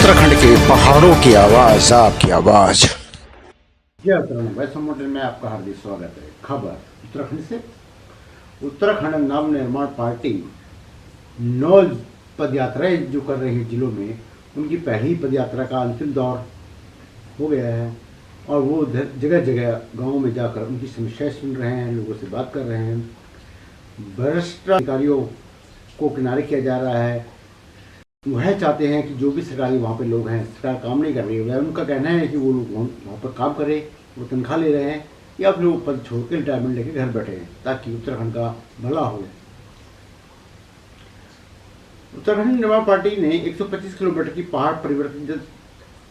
उत्तराखंड के पहाड़ों की आवाज, आपकी आवाज। जय उत्तराखंड, वैसा मोटर में आपका हार्दिक स्वागत है। खबर उत्तराखंड से। उत्तराखंड नव निर्माण पार्टी 9 पदयात्राएं जो कर रही है जिलों में, उनकी पहली पदयात्रा का अंतिम दौर हो गया है और वो जगह जगह गाँव में जाकर उनकी समस्याएं सुन रहे हैं, लोगों से बात कर रहे हैं। भ्रष्ट अधिकारियों को किनारे किया जा रहा है। वह चाहते हैं कि जो भी सरकारी वहाँ पे लोग हैं, सरकार काम नहीं कर रही है, वह उनका कहना है कि वो लोग वहाँ पर काम करें, वो तनख्वाह ले रहे हैं या फिर वो पद छोड़ के रिटायरमेंट लेके घर बैठे हैं ताकि उत्तराखंड का भला हो। उत्तराखंड निर्माण पार्टी ने 125 किलोमीटर की पहाड़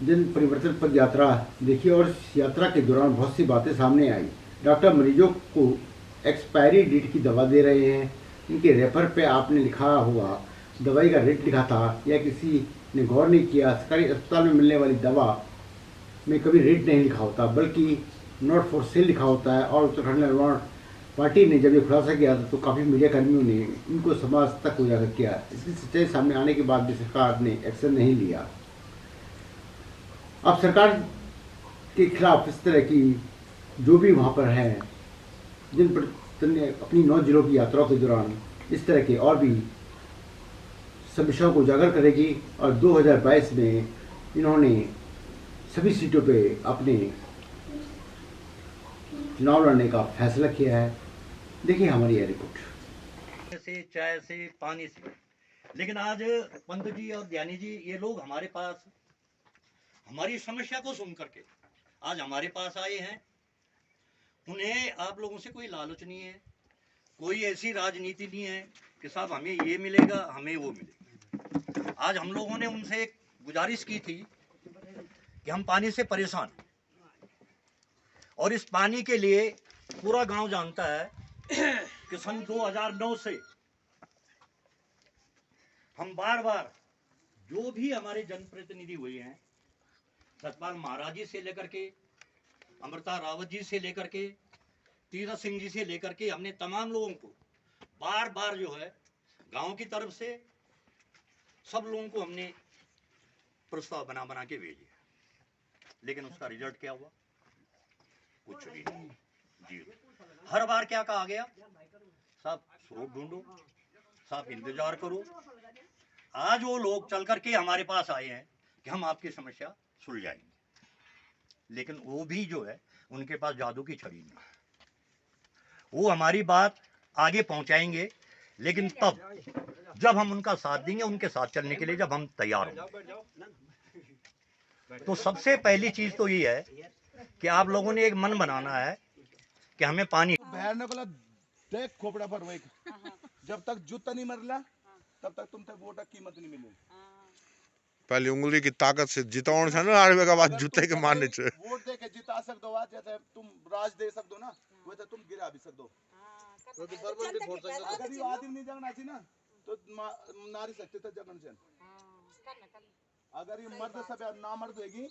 जन परिवर्तन पद यात्रा देखी और इस यात्रा के दौरान बहुत सी बातें सामने आई। डॉक्टर मरीजों को एक्सपायरी डेट की दवा दे रहे हैं। इनके रेफर पे आपने लिखा हुआ दवाई का रेट लिखा था या किसी ने गौर नहीं किया। सरकारी अस्पताल में मिलने वाली दवा में कभी रेट नहीं लिखा होता बल्कि नॉट फॉर सेल लिखा होता है। और उत्तराखंड निर्माण पार्टी ने जब ये खुलासा किया था तो काफ़ी मीडिया कर्मियों ने इनको समाज तक उजागर किया। इसकी सच्चाई सामने आने के बाद भी सरकार ने एक्शन नहीं लिया। अब सरकार के खिलाफ इस तरह की जो भी वहाँ पर है, जिन पर अपनी 9 जिलों की यात्राओं के दौरान इस तरह के और भी समस्याओं को उजागर करेगी और 2022 में इन्होंने सभी सीटों पे अपने चुनाव लड़ने का फैसला किया है। देखिए हमारी यह रिपोर्ट। से चाय से पानी से, लेकिन आज पंत जी और ज्ञानी जी ये लोग हमारे पास हमारी समस्या को सुन करके आज हमारे पास आए हैं। उन्हें आप लोगों से कोई लालच नहीं है, कोई ऐसी राजनीति नहीं है कि साहब हमें ये मिलेगा हमें वो मिलेगा। आज हम लोगों ने उनसे एक गुजारिश की थी कि हम पानी से परेशान और इस पानी के लिए पूरा गांव जानता है कि सन 2009 से हम बार बार जो भी हमारे जनप्रतिनिधि हुए हैं, सतपाल महाराज जी से लेकर के अमृता रावत जी से लेकर के तीरथ सिंह जी से लेकर के, हमने तमाम लोगों को बार बार जो है गांव की तरफ से सब लोगों को हमने प्रस्ताव बना बना के भेजे, लेकिन उसका रिजल्ट क्या हुआ? कुछ भी नहीं, जीरो। हर बार क्या कहा गया? साहब स्रोत ढूंढो, साहब इंतजार करो। आज वो लोग चल करके हमारे पास आए हैं कि हम आपकी समस्या सुलझाएंगे, लेकिन वो भी जो है उनके पास जादू की छड़ी नहीं है। वो हमारी बात आगे पहुंचाएंगे, लेकिन तब जब हम उनका साथ देंगे, उनके साथ चलने के लिए जब हम तैयार होंगे। तो सबसे पहली चीज तो ये है कि आप लोगों ने एक मन बनाना है कि हमें पानी देख खोपड़ा पर वही जब तक जूता नहीं मरला तब तक तुम तक वोट की कीमत नहीं मिलेगी। पहले उंगली की ताकत से जिताउण छ ना आड़वे का बाद जूते के मारने छ। वोट दे के जिता सकदो, आज जैसे तुम राज दे सकदो ना, वैसे तुम गिरा भी सकदो। तो बर्बर भी छोड़ सकदो। अगर ये आदमी नहीं जगना छी ना तो नारी शक्ति तक जगन छ। अगर ये मर्द सब ना मर्द होगी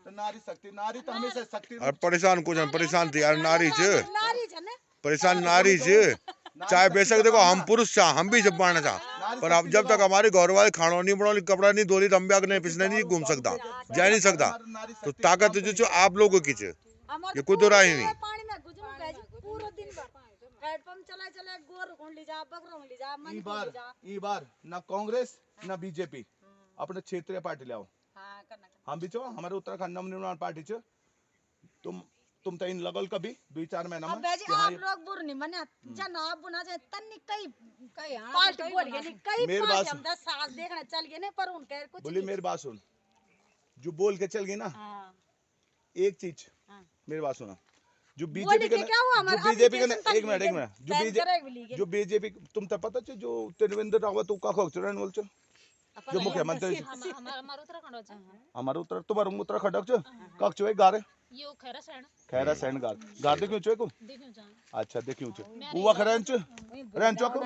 तो नारी शक्ति, नारी तो हमेशा शक्ति। और परेशान को जन परेशान थी यार नारी छ, परेशान नारी छ। चाहे बेशक देखो हम पुरुष चाह हम भी जब बाढ़ना चाह, पर अब जब तक हमारे घर वाले खाना नहीं बनाओ कपड़ा नहीं धोली तो हम भी अगले पिछले नहीं घूम सकता, जा नहीं सकता। तो ताकत जो आप लोगों की छ, ये कोई तो राय नहीं। ई बार ना कांग्रेस ना बीजेपी अपने क्षेत्रीय पार्टी ले आओ। हम भी चो हमारे उत्तराखंड नवनिर्माण पार्टी छ। तुम तो इन लगल कभी 2-4 महीना में आप लोग बुर नहीं मने जनाब बुना जाए तन्नी कई पार्टी बोल गए नहीं कई पार्टी हम 10 साल देखना चल गए नहीं पर उनके कुछ बोली मेरी बात सुन, जो बोल के चल गई ना एक चीज मेरी बात सुना, जो बीजेपी के एक मिनट जो बीजेपी तुम तो पता जो त्रिवेंद्र रावत का खक्षरण बोल जो मुख्यमंत्री हमारे उत्तर तुम्हारे उत्तराखंड कक्ष गारे खैरा सैन गार देखियो छे को अच्छा देखियो छे हुआ खरन छ रन चको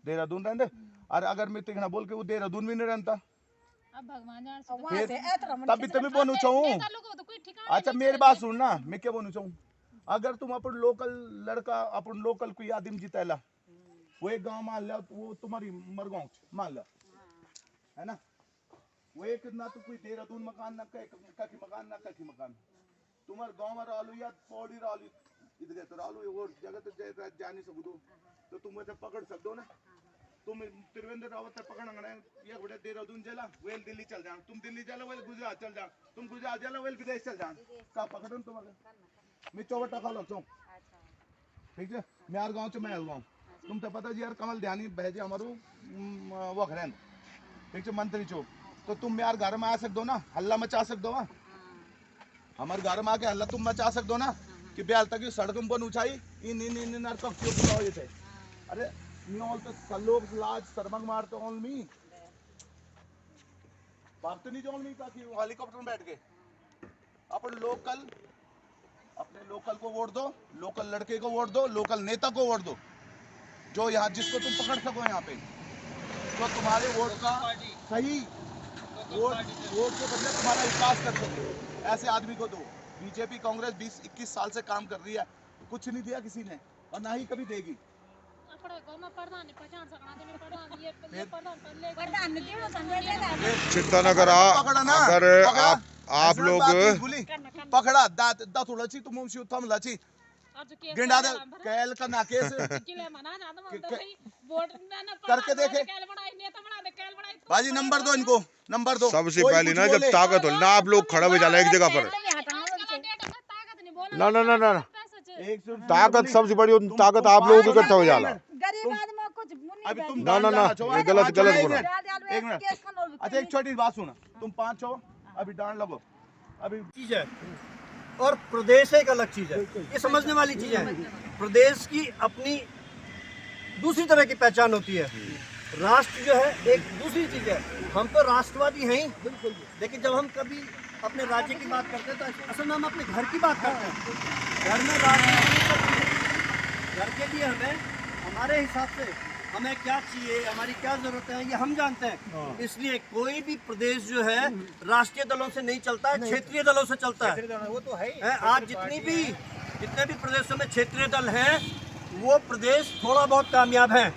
देहरादून रहंदे। अरे अगर मैं तिगना बोल के वो देहरादून भी नहीं रहता अब भगवान जान तभी तुम्हें बोलूं चाहूं। अच्छा मेरी बात सुन ना, मैं क्या बोलूं चाहूं, अगर तुम अपन लोकल लड़का अपन लोकल कोई आदमी जिताला, वो एक गांव मान लिया वो तुम्हारी मरगांव मान लिया है ना, वो एक ना तो कोई देहरादून मकान ना कहीं मकान ना कहीं मकान तुम्हारे गांव में रालू या पौड़ी रालू इधर तो रालू वो जगह तो जा नहीं सकूँ तो तुम मुझे पकड़ सकते हो ना। तुम त्रिवेंद्र रावत से पकड़ ये बड़े देहरादून चला वेल दिल्ली चल जाओ, तुम दिल्ली चलो वेल गुजरात चल जाओ, तुम गुजरात चलो वेल विदेश चल जाओ, का पकड़ो तुम्हारे मैं 64 खा लो ठीक है। मैं यार गाँव से मैं हुआ तुम तो पता जी यार कमल ध्यानी बहजे हमारू वो खरें ठीक है मंत्री चो तो तुम यार घर में आ सकते हो ना, हल्ला मचा सकते हो हमारे घर में आके हल्ला तुम मचा सकते हो ना कि ब्याल तक सड़कों पर ऊंचाई इन इन इन नरक थे। अरे ऑल तो सलोक लाज सरमंग मार तो ऑल मी बात तो नहीं जो नहीं ताकि वो हेलीकॉप्टर में बैठ के अपन लोकल अपने लोकल को वोट दो, लोकल लड़के को वोट दो, लोकल नेता को वोट दो जो यहाँ जिसको तुम पकड़ सको यहाँ पे तो तुम्हारे वोट का सही वोट के बदले तुम्हारा विकास कर सके ऐसे आदमी को दो। बीजेपी कांग्रेस 20-21 साल से काम कर रही है, कुछ नहीं दिया किसी ने और ना ही कभी देगी। चिंता न करा अगर आप लोग पकड़ा दा थोड़ा ची तुम थम लाची गिंडा दे कैल का नाकेस करके देखे बाजी नंबर दो इनको नंबर दो। सबसे पहले ना जब ताकत हो ना आप लोग खड़ा हो जाला एक जगह पर ना ना ना ना ताकत सबसे बड़ी ताकत आप लोगों की इकट्ठा हो जाला। अभी तुम ना ना ना ये गलत गलत बोला। एक मिनट अच्छा एक छोटी बात सुना तुम 5 हो अभी डांड लगो अभी चीज है और प्रदेश एक अलग चीज है, ये समझने वाली चीज है। प्रदेश की अपनी दूसरी तरह की पहचान होती है, राष्ट्र जो है एक दूसरी चीज है। हम तो राष्ट्रवादी हैं बिल्कुल, लेकिन जब हम कभी अपने राज्य की बात करते हैं तो असल में हम अपने घर की बात करते हैं। घर में घर के लिए हमें हमारे हिसाब से हमें क्या चाहिए, हमारी क्या जरूरत है, ये हम जानते हैं। इसलिए कोई भी प्रदेश जो है राष्ट्रीय दलों से नहीं चलता है, क्षेत्रीय दलों से चलता है। वो तो है आज जितने भी प्रदेशों में क्षेत्रीय दल हैं वो प्रदेश थोड़ा बहुत कामयाब हैं।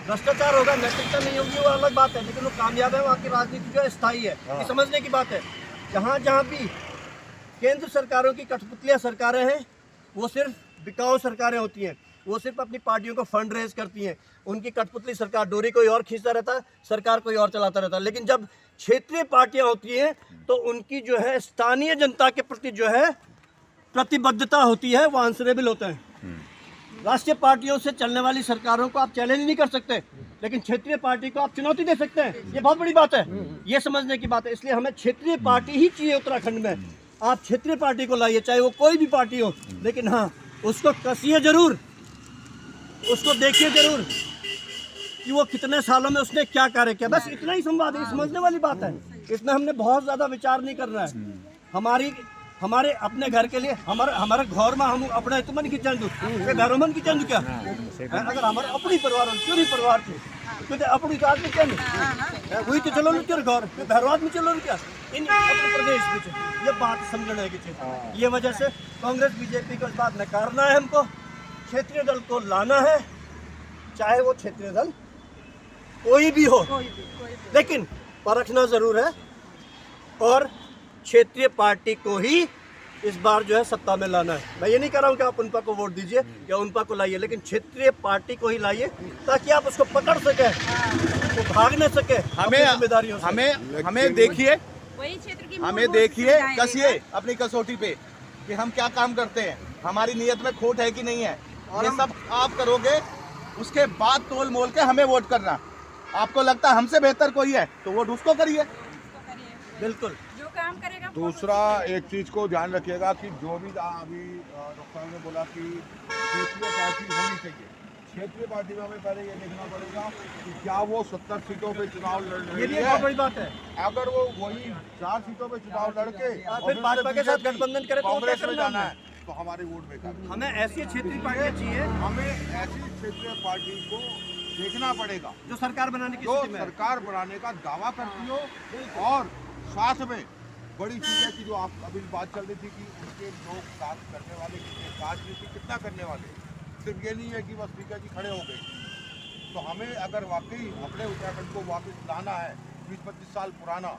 भ्रष्टाचार होगा, नैतिकता नहीं होगी, वो अलग बात है, लेकिन वो कामयाब है। वहाँ की राजनीति जो है स्थायी है, ये समझने की बात है। जहाँ भी केंद्र सरकारों की कठपुतलियाँ सरकारें हैं वो सिर्फ बिकाऊ सरकारें होती हैं, वो सिर्फ अपनी पार्टियों को फंड रेज करती हैं। उनकी कठपुतली सरकार डोरी कोई और खींचता रहता है, सरकार कोई और चलाता रहता है। लेकिन जब क्षेत्रीय पार्टियां होती हैं तो उनकी जो है स्थानीय जनता के प्रति जो है प्रतिबद्धता होती है, वो आंसरेबल होता है। राष्ट्रीय पार्टियों से चलने वाली सरकारों को आप चैलेंज नहीं कर सकते, लेकिन क्षेत्रीय पार्टी को आप चुनौती दे सकते हैं। ये बहुत बड़ी बात है, ये समझने की बात है। इसलिए हमें क्षेत्रीय पार्टी ही चाहिए उत्तराखंड में। आप क्षेत्रीय पार्टी को लाइए, चाहे वो कोई भी पार्टी हो, लेकिन हाँ उसको कसिए जरूर, उसको देखिए जरूर कि वो कितने सालों में उसने क्या कार्य किया। बस इतना ही संवाद है, समझने वाली बात है। इसमें हमने बहुत ज्यादा विचार नहीं करना है। हमारे अपने घर के लिए हमारे घर में हम अपने तुमन की चंद घरों की चंद क्या अगर हमारे अपनी परिवार चोरी परिवार थे अपनी काज में चंद वही तो चलो तेरे घर भैरवाद में चलो क्या इन अपने प्रदेश में। ये बात समझने की चीज, ये वजह से कांग्रेस बीजेपी को इस बात नकारना है। हमको क्षेत्रीय दल को लाना है, चाहे वो क्षेत्रीय दल कोई भी हो, लेकिन परखना जरूर है और क्षेत्रीय पार्टी को ही इस बार जो है सत्ता में लाना है। मैं ये नहीं कह रहा हूँ कि आप उनपा को वोट दीजिए या उनपा को लाइए, लेकिन क्षेत्रीय पार्टी को ही लाइए ताकि आप उसको पकड़ सके, वो भाग न सके जिम्मेदारियों से। हमें देखिए, हमें देखिए कसिए अपनी कसौटी पे कि हम क्या काम करते हैं, हमारी नीयत में खोट है कि नहीं है। ये सब आप करोगे, उसके बाद तोल मोल के हमें वोट करना। आपको लगता है हमसे बेहतर कोई है तो वोट उसको करिए। बिल्कुल जो काम करेगा। दूसरा एक चीज को ध्यान रखिएगा कि जो भी अभी डॉक्टर साहब ने बोला कि क्षेत्रीय पार्टी होनी चाहिए, क्षेत्रीय पार्टी में हमें पहले ये देखना पड़ेगा कि क्या वो 70 सीटों पे चुनाव लड़ रही है। ये भी बहुत बड़ी बात है। अगर वो वही 4 सीटों पे चुनाव लड़के फिर भाजपा के साथ गठबंधन करे तो कांग्रेस में जाना है तो हमारे वोट बेकार। हमें ऐसी क्षेत्रीय पार्टियां चाहिए, हमें ऐसी क्षेत्रीय पार्टी को देखना पड़ेगा जो सरकार बनाने की जो स्थिति में है। सरकार बनाने का दावा करती हो। और साथ में बड़ी चीज है कि जो आप अभी बात चल रही थी कि उनके लोग काम करने वाले कितने, राजनीति कितना करने वाले, सिर्फ ये नहीं है कि बस स्पीकर जी खड़े हो गए। तो हमें अगर वाकई अपने उत्तराखंड को वापस लाना है 20-25 साल पुराना,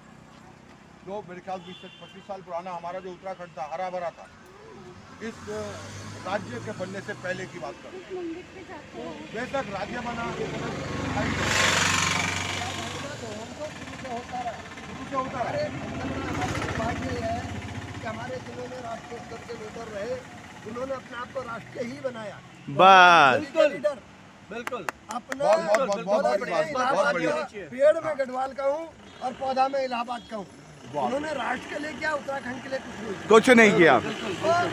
जो मेरे ख्याल 20-25 साल पुराना हमारा जो उत्तराखंड था, हरा भरा था, इस राज्य के बनने से पहले की बात करूँ, बेशक राज्य बना होता है। हमारे जिन्होंने राष्ट्रीय स्तर के लीडर रहे, उन्होंने अपने आप को राष्ट्रीय ही बनाया। बस लीडर बिल्कुल अपना बहुत बढ़िया। पेड़ में गढ़वाल का हूँ और पौधा में इलाहाबाद का हूँ। उन्होंने राष्ट्र के लिए किया, उत्तराखंड के लिए कुछ नहीं किया। तो आज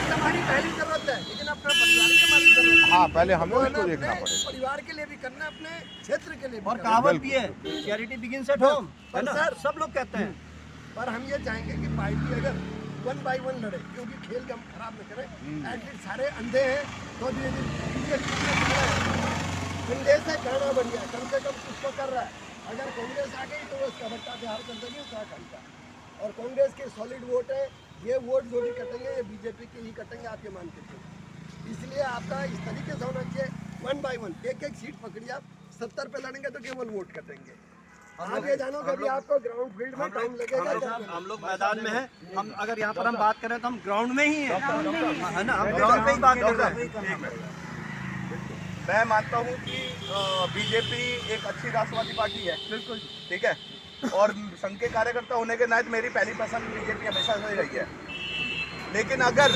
हमारी पहली जरूरत है, लेकिन अपना परिवार की हमारी जरूरत है। हाँ, पहले हमें उसको अपने देखना पड़ेगा। परिवार के लिए भी करना, अपने क्षेत्र के लिए भी और करना। कहावत भी है, चैरिटी बिगिंस एट होम, है ना? सर, सब लोग कहते हैं। पर हम ये चाहेंगे कि पार्टी अगर 1 by 1 लड़े, क्योंकि खेल का हम खराब न करें। एटलीस्ट सारे अंधे हैं तो भी अंधे से गाना बन गया, कम से कम कुछ तो कर रहा है। अगर कांग्रेस आ गई तो वो इसका बट्टा बिहार कर देगी उत्तराखंड का, और कांग्रेस के सॉलिड वोट है। ये वोट जो भी कटेंगे ये बीजेपी के ही कटेंगे, आप ये मान के चलिए। इसलिए आपका इस तरीके से होना चाहिए 1 by 1, एक एक सीट पकड़िए। आप 70 पे लड़ेंगे तो केवल वोट कटेंगे। आप ये जानो कभी आपको ग्राउंड फील्ड में टाइम लगेगा। हम लोग मैदान में हैं, हम अगर यहाँ पर हम बात करें तो हम ग्राउंड में ही हैं, है ना? हम ग्राउंड पे ही बात कर रहे हैं। मैं मानता हूँ कि बीजेपी एक अच्छी राष्ट्रवादी पार्टी है, बिल्कुल ठीक है, और संघ के कार्यकर्ता होने के नाते मेरी पहली पसंद बीजेपी हमेशा से रही है। लेकिन अगर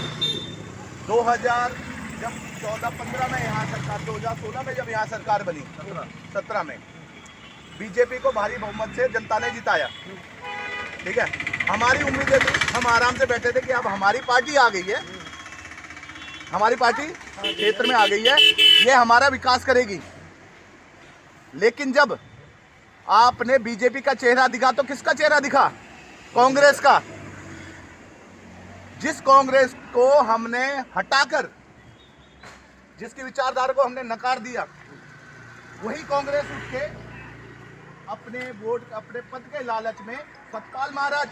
2014-15 में यहाँ सरकार, 2016 में जब यहाँ सरकार बनी, 17 में बीजेपी को भारी बहुमत से जनता ने जिताया, ठीक है। हमारी उम्मीदें थी, हम आराम से बैठे थे कि अब हमारी पार्टी आ गई है, हमारी पार्टी क्षेत्र में आ गई है, ये हमारा विकास करेगी। लेकिन जब आपने बीजेपी का चेहरा दिखा तो किसका चेहरा दिखा? कांग्रेस का। जिस कांग्रेस को हमने हटाकर, जिसकी विचारधारा को हमने नकार दिया, वही कांग्रेस उठ के अपने वोट, अपने पद के लालच में सतपाल महाराज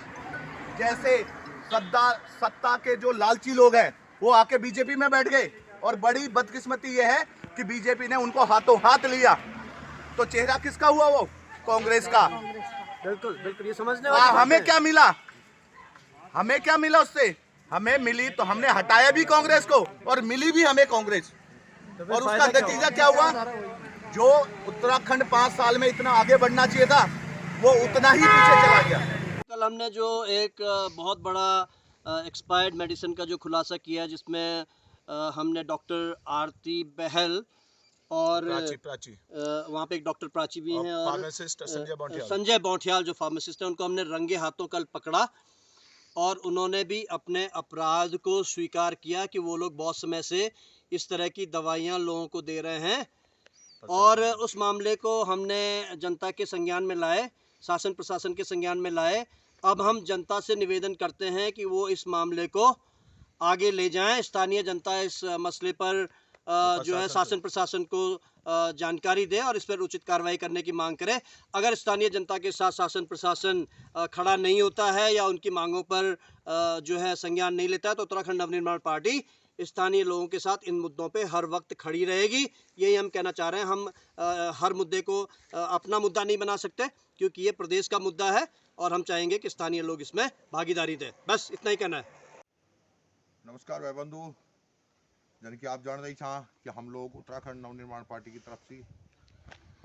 जैसे सत्ता के जो लालची लोग हैं वो आके बीजेपी में बैठ गए। और बड़ी बदकिस्मती ये है कि बीजेपी ने उनको हाथों हाथ लिया। तो चेहरा किसका हुआ? वो कांग्रेस का। बिल्कुल बिल्कुल, ये समझने हमें क्या मिला? हमें क्या मिला उससे? हमें मिली तो हमने हटाया भी कांग्रेस को और मिली भी हमें कांग्रेस। और उसका नतीजा क्या हुआ? जो उत्तराखंड 5 साल में इतना आगे बढ़ना चाहिए था वो उतना ही पीछे चला गया। कल हमने जो एक बहुत बड़ा एक्सपायर्ड मेडिसिन का जो खुलासा किया, जिसमें हमने डॉक्टर आरती बहल और वहाँ पे एक डॉक्टर प्राची भी हैं और फार्मासिस्ट संजय बौंठियाल जो फार्मासिस्ट हैं, उनको हमने रंगे हाथों कल पकड़ा और उन्होंने भी अपने अपराध को स्वीकार किया कि वो लोग बहुत समय से इस तरह की दवाइयाँ लोगों को दे रहे हैं। और उस मामले को हमने जनता के संज्ञान में लाए, शासन प्रशासन के संज्ञान में लाए। अब हम जनता से निवेदन करते हैं कि वो इस मामले को आगे ले जाएं। स्थानीय जनता इस मसले पर जो है शासन प्रशासन को जानकारी दे और इस पर उचित कार्रवाई करने की मांग करे। अगर स्थानीय जनता के साथ शासन प्रशासन खड़ा नहीं होता है या उनकी मांगों पर जो है संज्ञान नहीं लेता है तो उत्तराखंड नवनिर्माण पार्टी स्थानीय लोगों के साथ इन मुद्दों पे हर वक्त खड़ी रहेगी। यही हम कहना चाह रहे हैं। हम हर मुद्दे को अपना मुद्दा नहीं बना सकते क्योंकि ये प्रदेश का मुद्दा है और हम चाहेंगे कि स्थानीय लोग इसमें भागीदारी दें। बस इतना ही कहना है। नमस्कार भाई बंधु, यानी कि आप जान रही था कि हम लोग उत्तराखंड नवनिर्माण पार्टी की तरफ से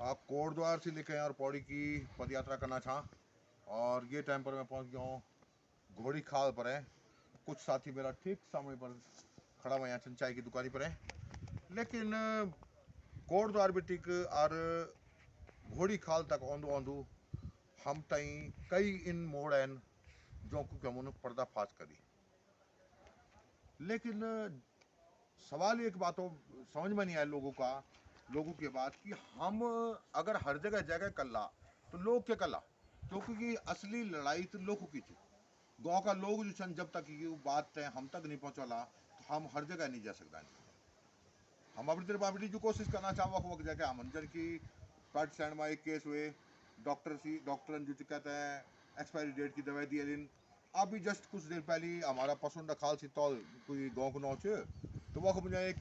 आप कोटद्वार से लेकर और पौड़ी की पद यात्रा करना था और ये टाइम पर मैं पहुंच गया हूँ घोड़ी खाल पर है। कुछ साथी मेरा ठीक सामने पर खड़ा हुआ यहाँ चाय की दुकानी पर है, लेकिन कोटद्वार बिटिक और घोड़ी खाल तक औंधू औंधू हम तई कई इन मोड़ हैं जो कि हमने पर्दाफाश करी। लेकिन सवाल एक बात समझ में नहीं आया लोगों की बात कि हम अगर हर जगह जगह कल्ला तो लोग क्या कल्ला, क्योंकि असली लड़ाई तो लोगों की थी। गांव का लोग जो जब तक ये बात हम तक नहीं पहुंचला तो हम हर जगह नहीं जा सकता। हम अपनी तरफ अपनी जो कोशिश करना चाहो वक्त जगह हम अंजर की पार्टी स्टैंड में एक केस हुए डॉक्टर जो कहते हैं एक्सपायरी डेट की दवाई दी दिन। अभी जस्ट कुछ देर पहले हमारा पसंद खाल सी तौल कोई गाँव को नौ तो वह मुझे एक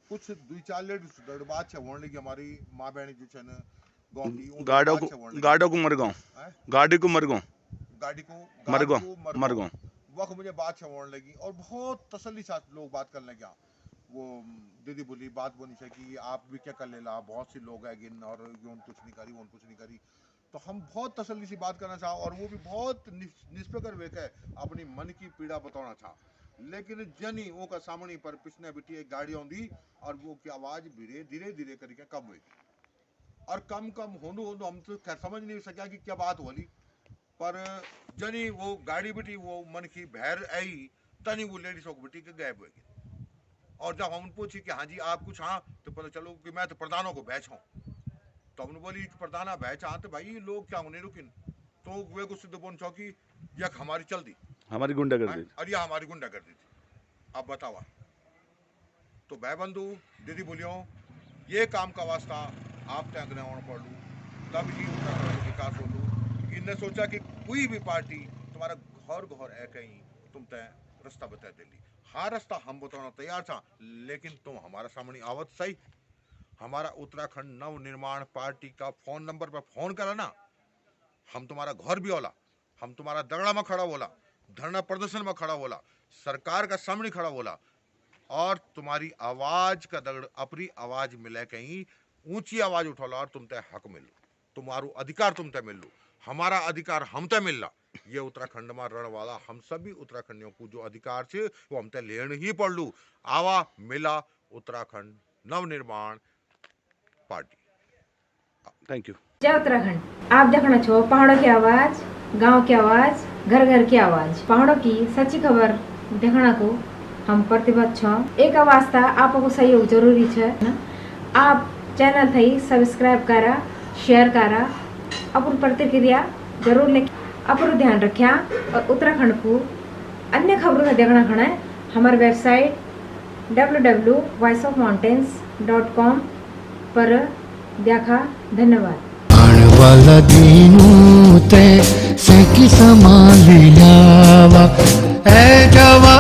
कुछ 2-4 लेट बात है वरने की हमारी माँ बहन जो है गाँव की गाड़ो को मर गाँव गाड़ी को मरगों वह मुझे बात छवण लगी और बहुत तसल्ली साथ लोग बात करने लगे। वो दीदी बोली बात बोनी चाहिए कि आप भी क्या कर लेला, बहुत सी लोग है गिन और यूं कुछ नहीं करी वन कुछ नहीं करी। तो हम बहुत तसल्ली से बात करना चाह और वो भी बहुत निष्पकर वे के अपनी मन की पीड़ा बताना चाह। लेकिन जनी वो का सामने पर पिछने बिटी एक गाड़ी आंदी और वो की आवाज धीरे धीरे धीरे करके कम हुई और कम होनो हम तो खैर समझ नहीं सका कि क्या बात होली। पर जनी वो गाड़ी बिटी वो मन की बहर आई तनी वो लेडीज को बिटी के गायब हो गई। और जब हम पूछी कि हाँ जी आप कुछ हाँ, तो पता चलो कि मैं तो प्रधानों को बैच हूँ। तो हमने बोली प्रधाना बैच हाँ तो भाई लोग क्या होने रुकिन। तो वे को सिद्ध बोन चौकी यक हमारी चल दी, हमारी गुंडागर्दी और यह हमारी गुंडागर्दी थी। अब बतावा तो भाई बंधु दीदी बोलियो ये काम का वास्ता आप तय अग्रहण पढ़ लू तब ही विकास हो लू। इनने सोचा कि कोई भी पार्टी तुम्हारा घर घर है कहीं तुम तय रास्ता बता देली। हाँ रास्ता हम बताना तैयार था लेकिन तुम हमारा सामने आवत सही। हमारा उत्तराखंड नव निर्माण पार्टी का फोन नंबर पर फोन करा ना, हम तुम्हारा घर भी होला, हम तुम्हारा दगड़ा में खड़ा बोला, धरना प्रदर्शन में खड़ा बोला, सरकार का सामने खड़ा बोला और तुम्हारी आवाज का दगड़ अपनी आवाज मिले कहीं ऊंची आवाज उठौला और तुम तय हक मिल तुम्हारो अधिकार तुम तय मिल लू। हमारा अधिकार हम तय मिल ला। ये उत्तराखंड में रण वाला हम सभी उत्तराखंडियों को जो अधिकार छे वो हम तय लेने ही पड़ लू। आवा मिला Uttarakhand Navnirman party. Thank you. जय उत्तराखंड। आप देखना छो पहाड़ों की आवाज, गांव की आवाज, घर घर की आवाज, पहाड़ों की सच्ची खबर देखना को हम प्रतिबद्ध छो। एक आवाज था आपको सहयोग जरूरी है ना। आप चैनल थई सब्सक्राइब करा, शेयर करा, अपन प्रतिक्रिया जरूर लिख, अपन ध्यान रखा और उत्तराखंड को अन्य खबरों से देखना खड़ा हमारे वेबसाइट www.voiceofmountains.com पर देखा। धन्यवाद। वाला दीनू ते से की संभाली लावा ए जावा